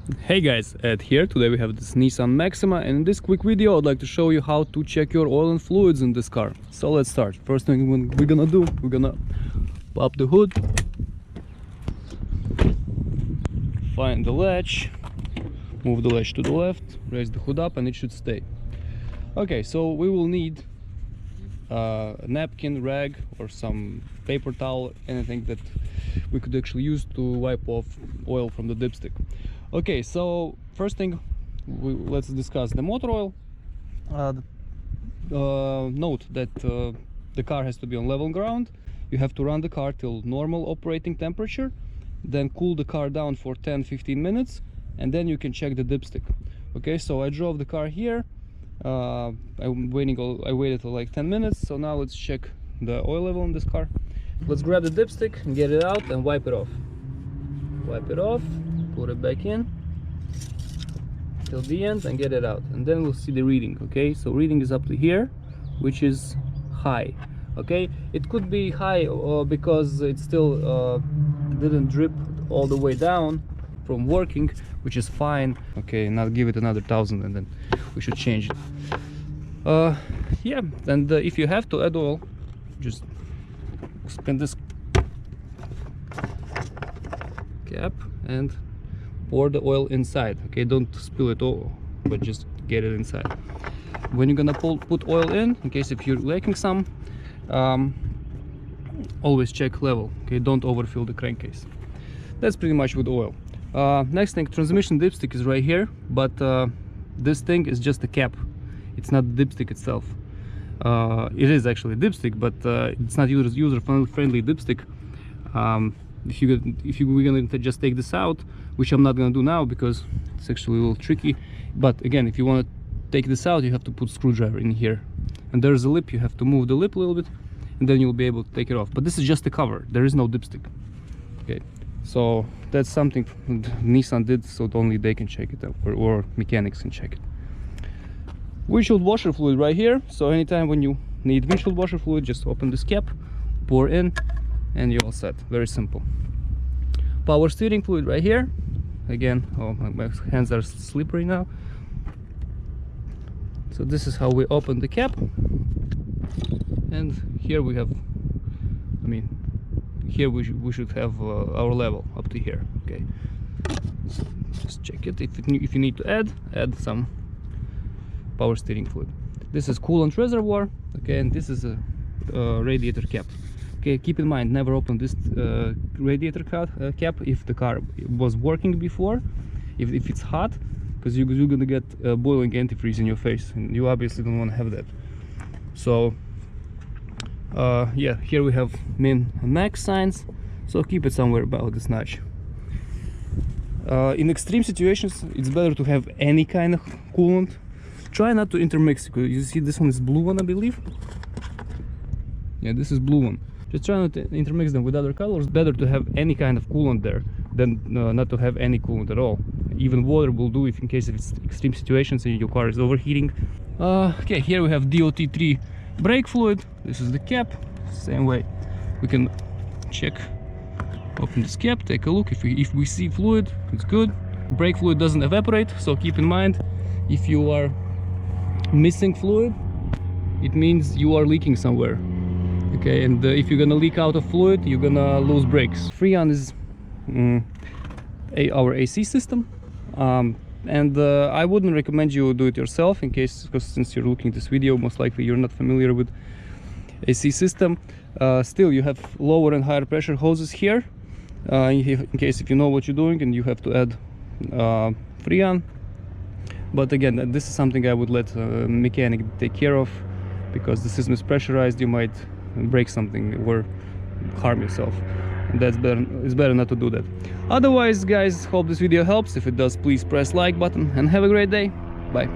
Hey guys, Ed here. Today we have this Nissan Maxima, and in this quick video I'd like to show you how to check your oil and fluids in this car. So let's start. First thing we're gonna do, we're gonna pop the hood, find the latch, move the latch to the left, raise the hood up, and it should stay. Okay, so we will need a napkin, rag, or some paper towel, anything that we could actually use to wipe off oil from the dipstick. Okay, so first thing, let's discuss the motor oil. Note that the car has to be on level ground. You have to run the car till normal operating temperature, then cool the car down for 10-15 minutes, and then you can check the dipstick. Okay, so I drove the car here. I waited for like 10 minutes, so now let's check the oil level in this car. Let's grab the dipstick and get it out and wipe it off. Wipe it off, put it back in till the end and get it out, and then we'll see the reading. Okay, so reading is up to here, which is high. Okay, it could be high because it still didn't drip all the way down from working, which is fine. Okay, now give it another 1000 and then we should change it. Yeah, and if you have to add oil, just spin this cap and pour the oil inside. Okay, don't spill it all, but just get it inside. When you're gonna put oil in case if you're lacking some, always check level. Okay, don't overfill the crankcase. That's pretty much with oil. Next thing, transmission dipstick is right here, but this thing is just a cap. It's not the dipstick itself. It is actually a dipstick, but it's not user-friendly dipstick. We're gonna just take this out, which I'm not gonna do now because it's actually a little tricky. But again, if you want to take this out, you have to put screwdriver in here, and there's a lip. You have to move the lip a little bit, and then you'll be able to take it off. But this is just a cover. There is no dipstick. Okay, so that's something Nissan did, so only they can check it out, or mechanics can check it. Windshield washer fluid right here. So anytime when you need windshield washer fluid, just open this cap, pour in, and you're all set. Very simple. Power steering fluid right here. Again, oh, my hands are slippery now. So this is how we open the cap, and here we have, here we should have our level up to here. Okay, so just check it. If you need to add some power steering fluid. This is coolant reservoir. Okay, and this is a radiator cap. Okay, keep in mind, never open this radiator cap if the car was working before, if it's hot, because you're gonna get boiling antifreeze in your face, and you obviously don't want to have that. So yeah, here we have min and max signs, so keep it somewhere about this notch. In extreme situations, it's better to have any kind of coolant. Try not to intermix. You see, this one is blue one, I believe. Yeah, this is blue one. Just try not to intermix them with other colors. Better to have any kind of coolant there than not to have any coolant at all. Even water will do if in case of it's extreme situations and your car is overheating. Okay, here we have DOT3 brake fluid. This is the cap. Same way, we can check. Open this cap, take a look. If we see fluid, it's good. Brake fluid doesn't evaporate, so keep in mind, if you are missing fluid, it means you are leaking somewhere. Okay, and if you're gonna leak out of fluid, you're gonna lose brakes. Freon is our AC system, and I wouldn't recommend you do it yourself, because since you're looking at this video, most likely you're not familiar with AC system. Still, you have lower and higher pressure hoses here, in case if you know what you're doing and you have to add Freon. But again, this is something I would let a mechanic take care of, because the system is pressurized. You might break something or harm yourself. That's better. It's better not to do that. Otherwise, guys, hope this video helps. If it does, please press like button and have a great day. Bye.